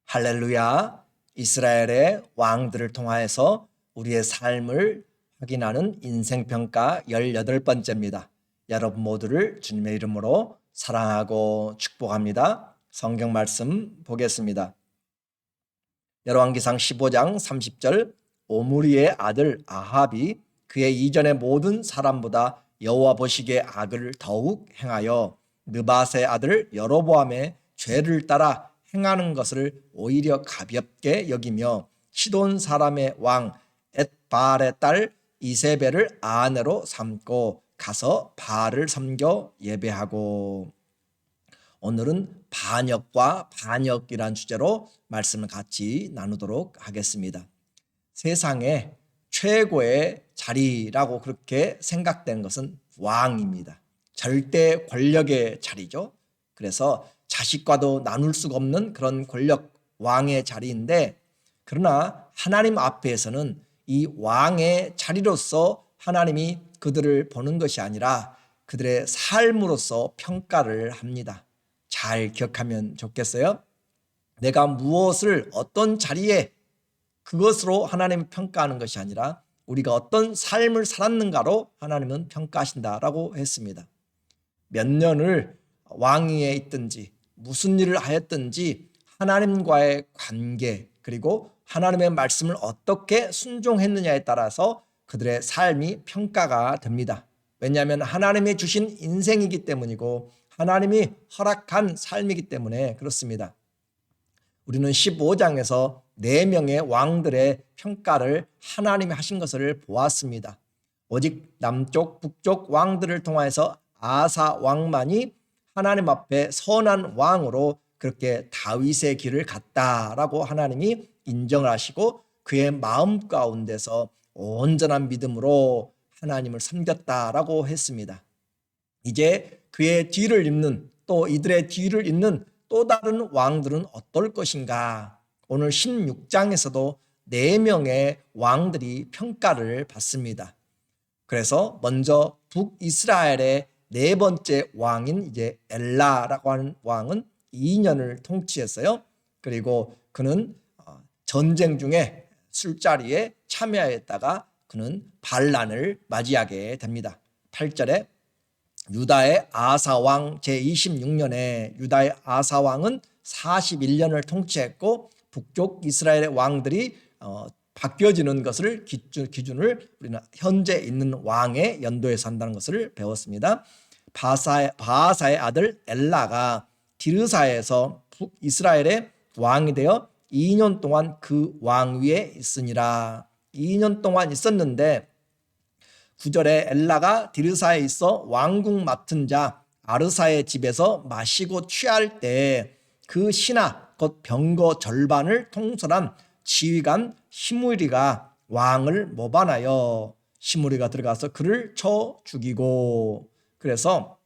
할렐루야. 이스라엘의 왕들을 통하여서 우리의 삶을 확인하는 인생평가 18번째입니다. 여러분 모두를 주님의 이름으로 사랑하고 축복합니다. 성경 말씀 보겠습니다. 열왕기상 15장 30절 오므리의 아들 아합이 그의 이전의 모든 사람보다 여호와 보시기에 악을 더욱 행하여 느밧의 아들 여로보암의 죄를 따라 행하는 것을 오히려 가볍게 여기며 시돈 사람의 왕 엣바알의 딸 이세벨을 아내로 삼고 가서 바알을 섬겨 예배하고. 오늘은 반역과 반역이란 주제로 말씀을 같이 나누도록 하겠습니다. 세상에 최고의 자리라고 그렇게 생각되는 것은 왕입니다. 절대 권력의 자리죠. 그래서 자식과도 나눌 수가 없는 그런 권력, 왕의 자리인데, 그러나 하나님 앞에서는 이 왕의 자리로서 하나님이 그들을 보는 것이 아니라 그들의 삶으로서 평가를 합니다. 잘 기억하면 좋겠어요. 내가 무엇을 어떤 자리에 그것으로 하나님이 평가하는 것이 아니라 우리가 어떤 삶을 살았는가로 하나님은 평가하신다라고 했습니다. 몇 년을 왕위에 있든지 무슨 일을 하였든지 하나님과의 관계, 그리고 하나님의 말씀을 어떻게 순종했느냐에 따라서 그들의 삶이 평가가 됩니다. 왜냐하면 하나님이 주신 인생이기 때문이고 하나님이 허락한 삶이기 때문에 그렇습니다. 우리는 15장에서 4명의 왕들의 평가를 하나님이 하신 것을 보았습니다. 오직 남쪽 북쪽 왕들을 통해서 아사 왕만이 하나님 앞에 선한 왕으로 그렇게 다윗의 길을 갔다라고 하나님이 인정을 하시고 그의 마음 가운데서 온전한 믿음으로 하나님을 섬겼다라고 했습니다. 이제 그의 뒤를 잇는, 또 이들의 뒤를 잇는 또 다른 왕들은 어떨 것인가? 오늘 16장에서도 4명의 왕들이 평가를 받습니다. 그래서 먼저 북이스라엘의 4번째 왕인 이제 엘라라고 하는 왕은 2년을 통치했어요. 그리고 그는 전쟁 중에 술자리에 참여했다가 그는 반란을 맞이하게 됩니다. 8절에 유다의 아사왕 제26년에 유다의 아사왕은 41년을 통치했고 북쪽 이스라엘의 왕들이 바뀌어지는 것을 기준을 우리는 현재 있는 왕의 연도에서 한다는 것을 배웠습니다. 바하사의 아들 엘라가 디르사에서 북이스라엘의 왕이 되어 2년 동안 그 왕위에 있으니라. 2년 동안 있었는데 9절에 엘라가 디르사에 있어 왕궁 맡은 자 아르사의 집에서 마시고 취할 때 그 신하 곧 병거 절반을 통솔한 지휘관 시므리가 왕을 모반하여 시므리가 들어가서 그를 쳐 죽이고. 그래서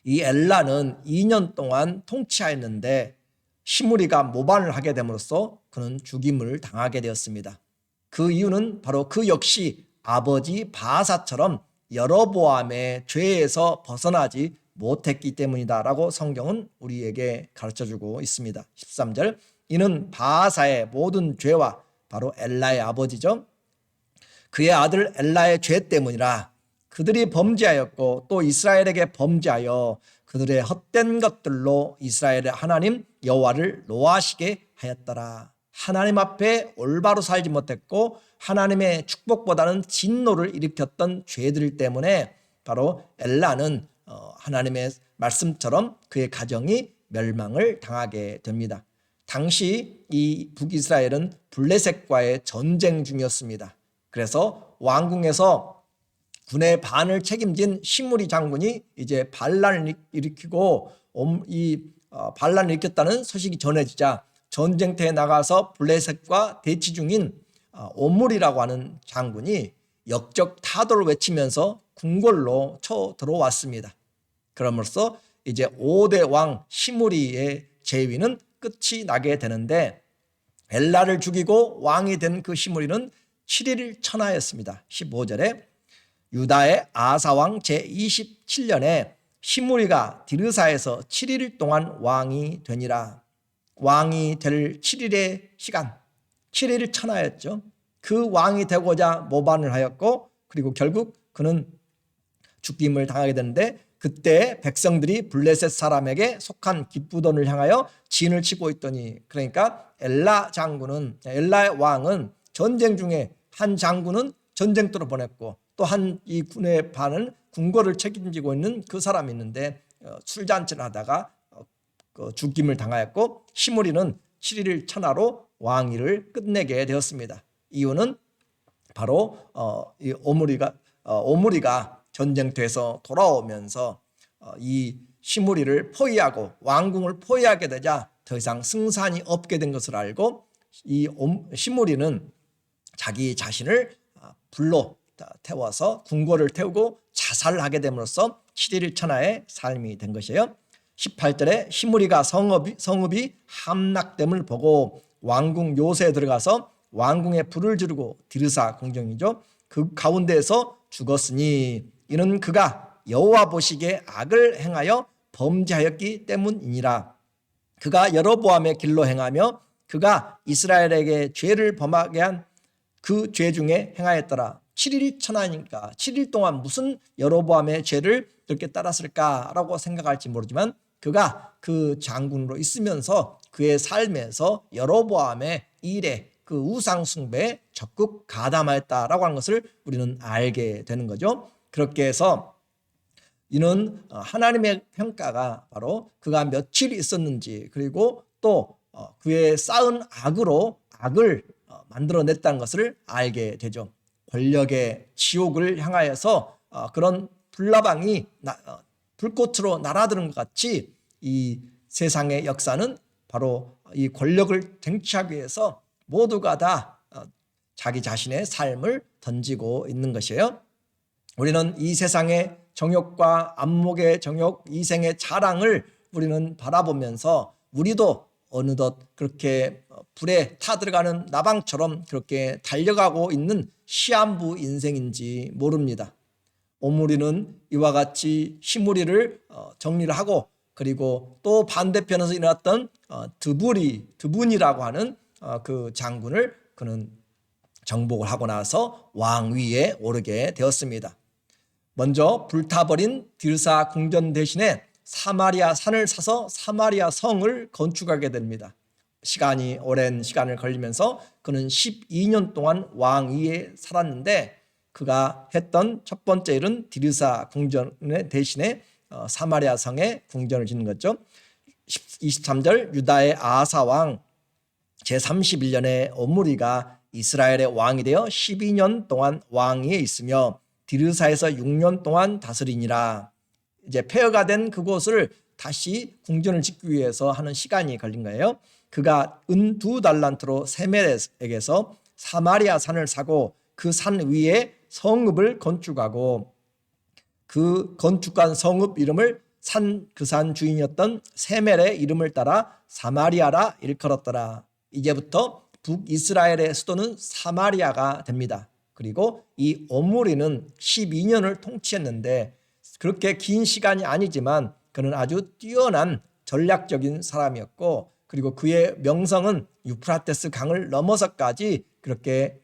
이 엘라는 2년 동안 통치하였는데 시므리가 모반을 하게 됨으로써 그는 죽임을 당하게 되었습니다. 그 이유는 바로 그 역시 아버지 바하사처럼 여로보암의 죄에서 벗어나지 못했기 때문이다라고 성경은 우리에게 가르쳐주고 있습니다. 13절 이는 바하사의 모든 죄와 바로 엘라의 아버지죠. 그의 아들 엘라의 죄 때문이라. 그들이 범죄하였고 또 이스라엘에게 범죄하여 그들의 헛된 것들로 이스라엘의 하나님 여호와를 노하시게 하였더라. 하나님 앞에 올바로 살지 못했고 하나님의 축복보다는 진노를 일으켰던 죄들 때문에 바로 엘라는 하나님의 말씀처럼 그의 가정이 멸망을 당하게 됩니다. 당시 이 북이스라엘은 블레셋과의 전쟁 중이었습니다. 그래서 왕궁에서 군의 반을 책임진 시므리 장군이 이제 반란을 일으키고 이 반란을 일으켰다는 소식이 전해지자 전쟁터에 나가서 블레셋과 대치 중인 오므리라고 하는 장군이 역적 타도를 외치면서 궁궐로 쳐 들어왔습니다. 그럼으로써 이제 5대 왕 시므리의 재위는 끝이 나게 되는데 엘라를 죽이고 왕이 된 그 시므리는 7일 천하였습니다. 15절에 유다의 아사왕 제27년에 시므리가 디르사에서 7일 동안 왕이 되니라. 왕이 될 7일의 시간, 7일 천하였죠. 그 왕이 되고자 모반을 하였고, 그리고 결국 그는 죽임을 당하게 되는데, 그때 백성들이 블레셋 사람에게 속한 기쁘돈을 향하여 진을 치고 있더니, 그러니까 엘라의 왕은 전쟁 중에 한 장군은 전쟁터로 보냈고, 또 한 이 군의 반은 궁궐을 책임지고 있는 그 사람이 있는데 술잔치를 하다가 죽임을 당하였고, 시므리는 7일 천하로 왕위를 끝내게 되었습니다. 이유는 바로 이 오므리가 전쟁터에서 돌아오면서 이 시므리를 포위하고 왕궁을 포위하게 되자 더 이상 승산이 없게 된 것을 알고, 이 시므리는 자기 자신을 불로 태워서 궁궐을 태우고 자살을 하게 됨으로써 7일 천하의 삶이 된 것이에요. 18절에 시므리가 성읍이 함락됨을 보고 왕궁 요새에 들어가서 왕궁에 불을 지르고, 디르사 궁정이죠, 그 가운데에서 죽었으니 이는 그가 여호와 보시기에 악을 행하여 범죄하였기 때문이니라. 그가 여로보암의 길로 행하며 그가 이스라엘에게 죄를 범하게 한 그 죄 중에 행하였더라. 7일 천하니까 7일 동안 무슨 여로보암의 죄를 그렇게 따랐을까라고 생각할지 모르지만, 그가 그 장군으로 있으면서 그의 삶에서 여로보암의 일에, 그 우상 숭배에 적극 가담하였다라고 하는 것을 우리는 알게 되는 거죠. 그렇게 해서 이는 하나님의 평가가 바로 그가 며칠 있었는지, 그리고 또 그의 쌓은 악으로 악을 만들어냈다는 것을 알게 되죠. 권력의 지옥을 향하여서 그런 불나방이 불꽃으로 날아드는 것 같이 이 세상의 역사는 바로 이 권력을 쟁취하기 위해서 모두가 다 자기 자신의 삶을 던지고 있는 것이에요. 우리는 이 세상의 정욕과 안목의 정욕, 이생의 자랑을 우리는 바라보면서 우리도 어느덧 그렇게 불에 타들어가는 나방처럼 그렇게 달려가고 있는 시한부 인생인지 모릅니다. 오므리는 이와 같이 시므리를 정리를 하고, 그리고 또 반대편에서 일어났던 드분이라고 하는 그 장군을 그는 정복을 하고 나서 왕위에 오르게 되었습니다. 먼저 불타버린 디르사 궁전 대신에 사마리아 산을 사서 사마리아 성을 건축하게 됩니다. 시간이 오랜 시간을 걸리면서 그는 12년 동안 왕위에 살았는데, 그가 했던 첫 번째 일은 디르사 궁전의 대신에 사마리아 성에 궁전을 짓는 거죠. 23절, 유다의 아하사 왕 제31년에 오므리가 이스라엘의 왕이 되어 12년 동안 왕위에 있으며 디르사에서 6년 동안 다스리니라. 이제 폐허가 된 그곳을 다시 궁전을 짓기 위해서 하는 시간이 걸린 거예요. 그가 은 2달란트로 세멜에게서 사마리아 산을 사고 그 산 위에 성읍을 건축하고, 그 건축한 성읍 이름을 그 산 주인이었던 세멜의 이름을 따라 사마리아라 일컬었더라. 이제부터 북이스라엘의 수도는 사마리아가 됩니다. 그리고 이 오므리는 12년을 통치했는데, 그렇게 긴 시간이 아니지만 그는 아주 뛰어난 전략적인 사람이었고, 그리고 그의 명성은 유프라테스 강을 넘어서까지 그렇게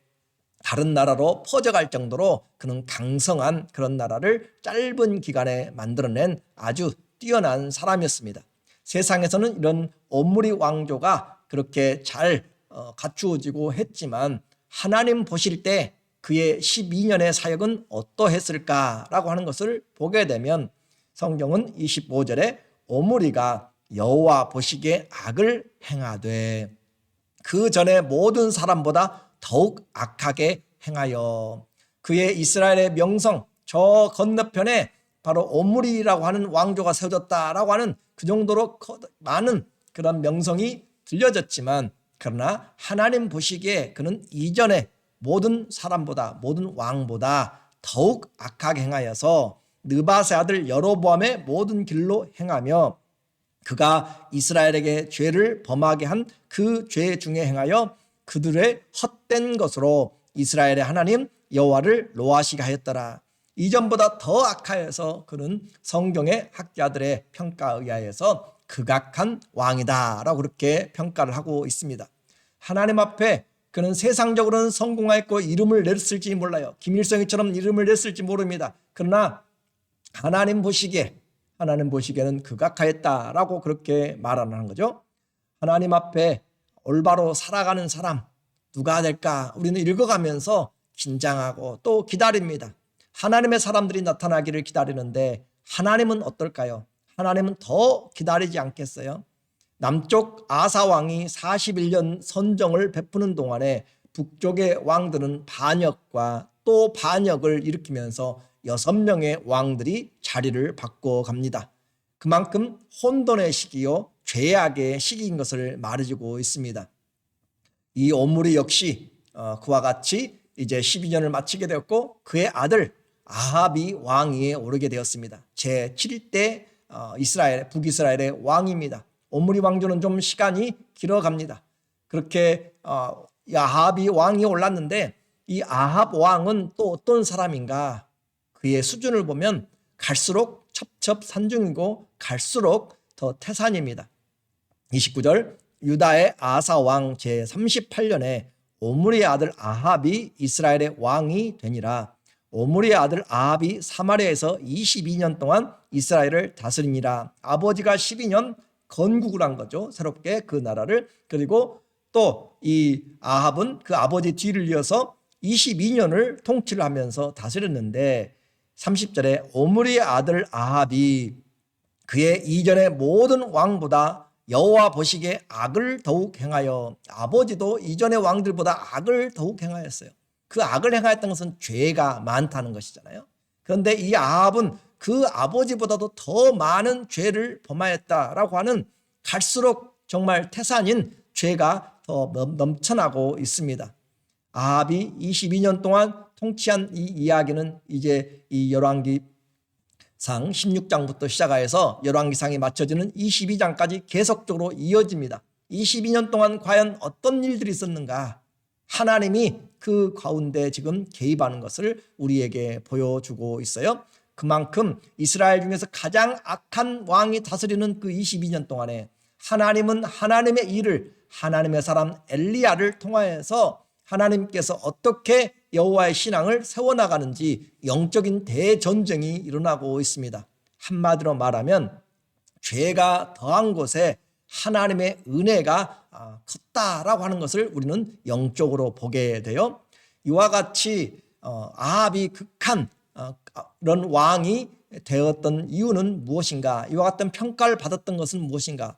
다른 나라로 퍼져갈 정도로 그는 강성한 그런 나라를 짧은 기간에 만들어낸 아주 뛰어난 사람이었습니다. 세상에서는 이런 오므리 왕조가 그렇게 잘 갖추어지고 했지만, 하나님 보실 때 그의 12년의 사역은 어떠했을까라고 하는 것을 보게 되면, 성경은 25절에 오므리가 여호와 보시기에 악을 행하되 그 전에 모든 사람보다 더욱 악하게 행하여, 그의 이스라엘의 명성, 저 건너편에 바로 오므리라고 하는 왕조가 세워졌다라고 하는 그 정도로 많은 그런 명성이 들려졌지만, 그러나 하나님 보시기에 그는 이전에 모든 사람보다, 모든 왕보다 더욱 악하게 행하여서 느밧의 아들 여로보암의 모든 길로 행하며, 그가 이스라엘에게 죄를 범하게 한 그 죄 중에 행하여 그들의 헛된 것으로 이스라엘의 하나님 여호와를 노하시게 하였더라. 이전보다 더 악하여서 그는 성경의 학자들의 평가에 의하여서 극악한 왕이다라고 그렇게 평가를 하고 있습니다. 하나님 앞에 그는 세상적으로는 성공했고 이름을 냈을지 몰라요. 김일성이처럼 이름을 냈을지 모릅니다. 그러나 하나님 보시기에는 극악하였다라고 그렇게 말하는 거죠. 하나님 앞에 올바로 살아가는 사람 누가 될까? 우리는 읽어가면서 긴장하고 또 기다립니다. 하나님의 사람들이 나타나기를 기다리는데 하나님은 어떨까요? 하나님은 더 기다리지 않겠어요? 남쪽 아사 왕이 41년 선정을 베푸는 동안에 북쪽의 왕들은 반역과 또 반역을 일으키면서 6명의 왕들이 자리를 바꿔갑니다. 그만큼 혼돈의 시기요 죄악의 시기인 것을 말해주고 있습니다. 이 오므리 역시 그와 같이 이제 12년을 마치게 되었고 그의 아들 아합이 왕위에 오르게 되었습니다. 제7대 북이스라엘의 왕입니다. 오므리 왕조는 좀 시간이 길어갑니다. 그렇게 아합이 왕위에 올랐는데 이 아합 왕은 또 어떤 사람인가? 그의 수준을 보면 갈수록 첩첩산중이고 갈수록 더 태산입니다. 29절 유다의 아사 왕 제38년에 오므리의 아들 아합이 이스라엘의 왕이 되니라. 오므리의 아들 아합이 사마리아에서 22년 동안 이스라엘을 다스리니라. 아버지가 12년 건국을 한 거죠. 새롭게 그 나라를. 그리고 또 이 아합은 그 아버지 뒤를 이어서 22년을 통치를 하면서 다스렸는데 30절에 오므리의 아들 아합이 그의 이전의 모든 왕보다 여호와 보시기에 악을 더욱 행하여 아버지도 이전의 왕들보다 악을 더욱 행하였어요. 그 악을 행하였던 것은 죄가 많다는 것이잖아요. 그런데 이 아합은 그 아버지보다도 더 많은 죄를 범하였다라고 하는 갈수록 정말 태산인 죄가 더 넘쳐나고 있습니다. 아합이 22년 동안 통치한 이 이야기는 이제 이 열왕기상 16장부터 시작하여서 열왕기상이 맞춰지는 22장까지 계속적으로 이어집니다. 22년 동안 과연 어떤 일들이 있었는가? 하나님이 그 가운데 지금 개입하는 것을 우리에게 보여주고 있어요. 그만큼 이스라엘 중에서 가장 악한 왕이 다스리는 그 22년 동안에 하나님은 하나님의 일을 하나님의 사람 엘리야를 통하여서 하나님께서 어떻게 여호와의 신앙을 세워나가는지 영적인 대전쟁이 일어나고 있습니다. 한마디로 말하면 죄가 더한 곳에 하나님의 은혜가 컸다라고 하는 것을 우리는 영적으로 보게 돼요. 이와 같이 아합이 극한 이런 왕이 되었던 이유는 무엇인가? 이와 같은 평가를 받았던 것은 무엇인가?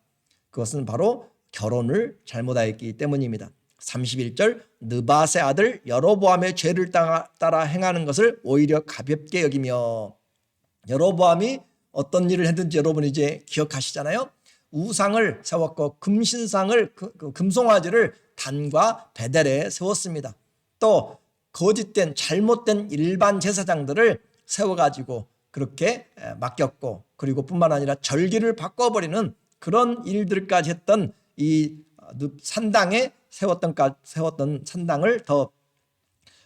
그것은 바로 결혼을 잘못하였기 때문입니다. 31절 느밧의 아들 여로보암의 죄를 따라 행하는 것을 오히려 가볍게 여기며 여로보암이 어떤 일을 했는지 여러분 이제 기억하시잖아요. 우상을 세웠고 금신상을 금송아지를 단과 베델에 세웠습니다. 또 거짓된 잘못된 일반 제사장들을 세워가지고 그렇게 맡겼고 그리고 뿐만 아니라 절기를 바꿔버리는 그런 일들까지 했던 이 산당에 세웠던 산당을 더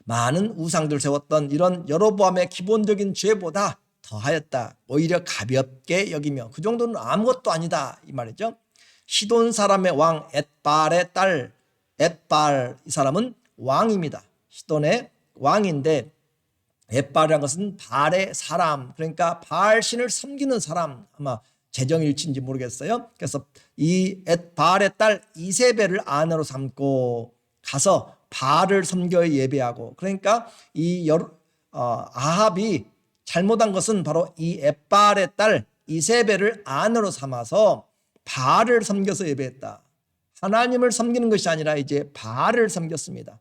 많은 우상들 세웠던 이런 여로보암의 기본적인 죄보다 더하였다. 오히려 가볍게 여기며 그 정도는 아무것도 아니다 이 말이죠. 시돈 사람의 왕 엣발의 딸 엣발 이 사람은 왕입니다. 시돈의 왕인데 엣발이라는 것은 발의 사람 그러니까 발신을 섬기는 사람 아마 재정일치인지 모르겠어요. 그래서 이 엣발의 딸 이세벨을 아내로 삼고 가서 바알을 섬겨 예배하고 그러니까 이 아합이 잘못한 것은 바로 이 엣발의 딸 이세벨을 아내로 삼아서 바알을 섬겨서 예배했다. 하나님을 섬기는 것이 아니라 이제 바알을 섬겼습니다.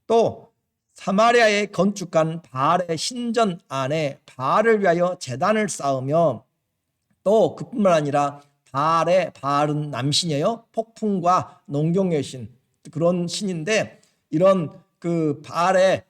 또 사마리아에 건축한 바알의 신전 안에 바알을 위하여 제단을 쌓으며 또 그뿐만 아니라 바알은 남신이에요. 폭풍과 농경의 신 그런 신인데 이런 그 바알의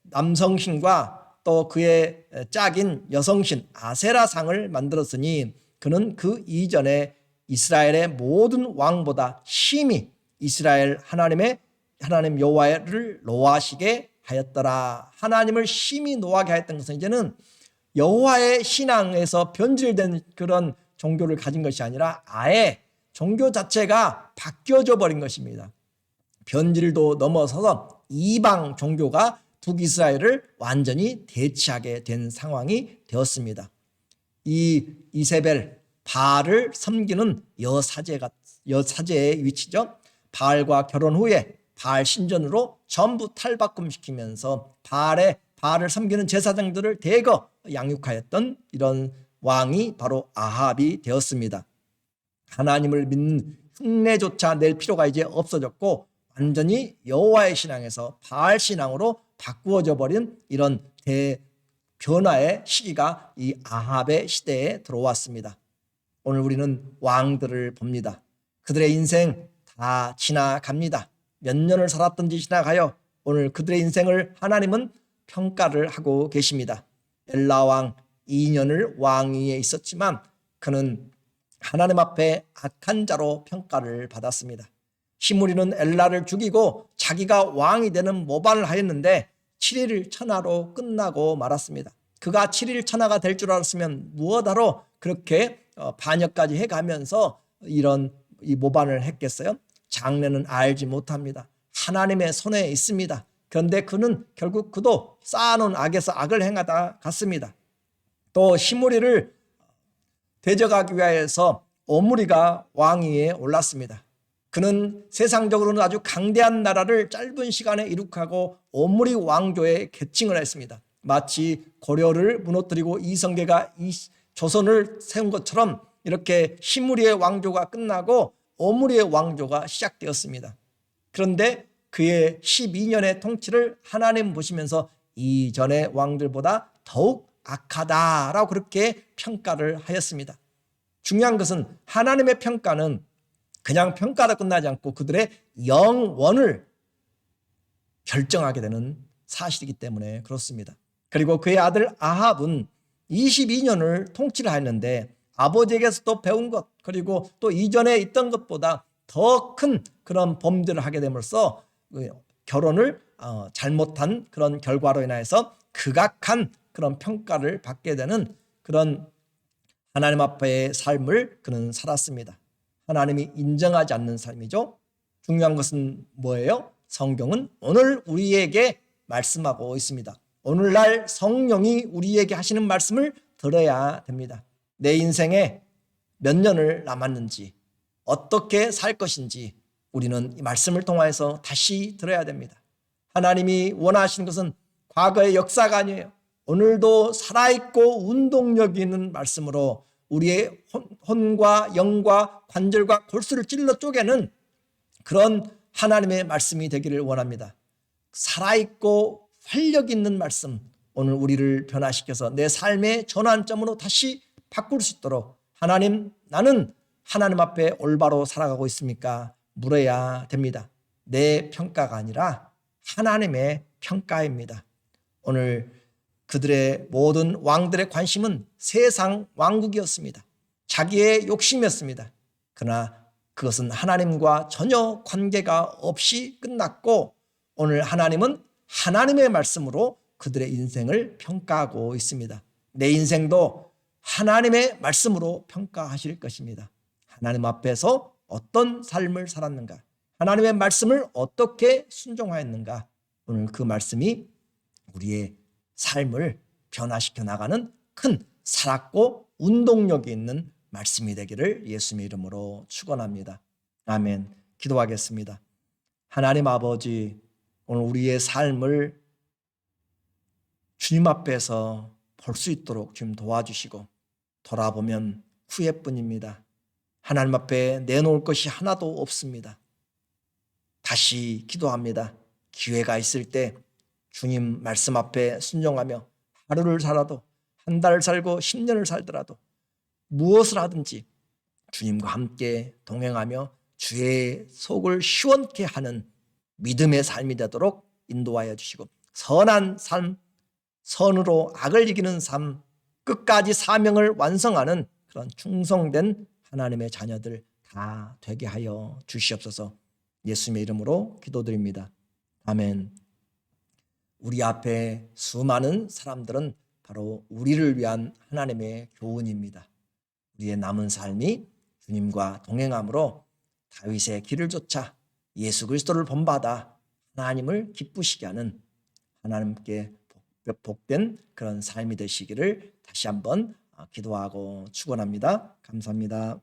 남성신과 또 그의 짝인 여성신 아세라상을 만들었으니 그는 그 이전에 이스라엘의 모든 왕보다 심히 이스라엘 하나님 여호와를 노하시게 하였더라. 하나님을 심히 노하게 하였던 것은 이제는 여호와의 신앙에서 변질된 그런 종교를 가진 것이 아니라 아예 종교 자체가 바뀌어져 버린 것입니다. 변질도 넘어서서 이방 종교가 북이스라엘을 완전히 대치하게 된 상황이 되었습니다. 이 이세벨, 바알을 섬기는 여사제의 위치죠. 바알과 결혼 후에 바알 신전으로 전부 탈바꿈시키면서 바알을 섬기는 제사장들을 대거 양육하였던 이런 왕이 바로 아합이 되었습니다. 하나님을 믿는 흉내조차 낼 필요가 이제 없어졌고 완전히 여호와의 신앙에서 바알 신앙으로 바꾸어져 버린 이런 변화의 시기가 이 아합의 시대에 들어왔습니다. 오늘 우리는 왕들을 봅니다. 그들의 인생 다 지나갑니다. 몇 년을 살았던지 지나가요. 오늘 그들의 인생을 하나님은 평가를 하고 계십니다. 엘라 왕 2년을 왕위에 있었지만 그는 하나님 앞에 악한 자로 평가를 받았습니다. 시므리는 엘라를 죽이고 자기가 왕이 되는 모반을 하였는데 7일 천하로 끝나고 말았습니다. 그가 7일 천하가 될 줄 알았으면 무엇하러 그렇게 반역까지 해가면서 이런 이 모반을 했겠어요? 장래는 알지 못합니다. 하나님의 손에 있습니다. 그런데 그는 결국 그도 쌓아놓은 악에서 악을 행하다 갔습니다. 또 시므리를 대적하기 위하여서 오므리가 왕위에 올랐습니다. 그는 세상적으로는 아주 강대한 나라를 짧은 시간에 이룩하고 오므리 왕조에 계칭을 했습니다. 마치 고려를 무너뜨리고 이성계가 조선을 세운 것처럼 이렇게 시므리의 왕조가 끝나고 오므리의 왕조가 시작되었습니다. 그런데 그의 12년의 통치를 하나님 보시면서 이전의 왕들보다 더욱 악하다라고 그렇게 평가를 하였습니다. 중요한 것은 하나님의 평가는 그냥 평가로 끝나지 않고 그들의 영원을 결정하게 되는 사실이기 때문에 그렇습니다. 그리고 그의 아들 아합은 22년을 통치를 했는데 아버지에게서도 배운 것 그리고 또 이전에 있던 것보다 더 큰 그런 범죄를 하게 됨으로써 결혼을 잘못한 그런 결과로 인해서 극악한 그런 평가를 받게 되는 그런 하나님 앞에의 삶을 그는 살았습니다. 하나님이 인정하지 않는 삶이죠. 중요한 것은 뭐예요? 성경은 오늘 우리에게 말씀하고 있습니다. 오늘날 성령이 우리에게 하시는 말씀을 들어야 됩니다. 내 인생에 몇 년을 남았는지 어떻게 살 것인지 우리는 이 말씀을 통해서 다시 들어야 됩니다. 하나님이 원하시는 것은 과거의 역사가 아니에요. 오늘도 살아있고 운동력이 있는 말씀으로 우리의 혼과 영과 관절과 골수를 찔러 쪼개는 그런 하나님의 말씀이 되기를 원합니다. 살아있고 활력 있는 말씀, 오늘 우리를 변화시켜서 내 삶의 전환점으로 다시 바꿀 수 있도록 하나님, 나는 하나님 앞에 올바로 살아가고 있습니까? 물어야 됩니다. 내 평가가 아니라 하나님의 평가입니다. 오늘 그들의 모든 왕들의 관심은 세상 왕국이었습니다. 자기의 욕심이었습니다. 그러나 그것은 하나님과 전혀 관계가 없이 끝났고 오늘 하나님은 하나님의 말씀으로 그들의 인생을 평가하고 있습니다. 내 인생도 하나님의 말씀으로 평가하실 것입니다. 하나님 앞에서 어떤 삶을 살았는가, 하나님의 말씀을 어떻게 순종하였는가, 오늘 그 말씀이 우리의 삶을 변화시켜 나가는 큰 살았고 운동력이 있는 말씀이 되기를 예수님의 이름으로 축원합니다. 아멘. 기도하겠습니다. 하나님 아버지, 오늘 우리의 삶을 주님 앞에서 볼 수 있도록 주님 도와주시고 돌아보면 후회뿐입니다. 하나님 앞에 내놓을 것이 하나도 없습니다. 다시 기도합니다. 기회가 있을 때 주님 말씀 앞에 순종하며 하루를 살아도 한 달을 살고 10년을 살더라도 무엇을 하든지 주님과 함께 동행하며 주의 속을 시원케 하는 믿음의 삶이 되도록 인도하여 주시고 선한 삶, 선으로 악을 이기는 삶, 끝까지 사명을 완성하는 그런 충성된 하나님의 자녀들 다 되게 하여 주시옵소서. 예수님의 이름으로 기도드립니다. 아멘. 우리 앞에 수많은 사람들은 바로 우리를 위한 하나님의 교훈입니다. 우리의 남은 삶이 주님과 동행함으로 다윗의 길을 쫓아 예수 그리스도를 본받아 하나님을 기쁘시게 하는 하나님께 복된 그런 삶이 되시기를 다시 한번 기도하고 축원합니다. 감사합니다.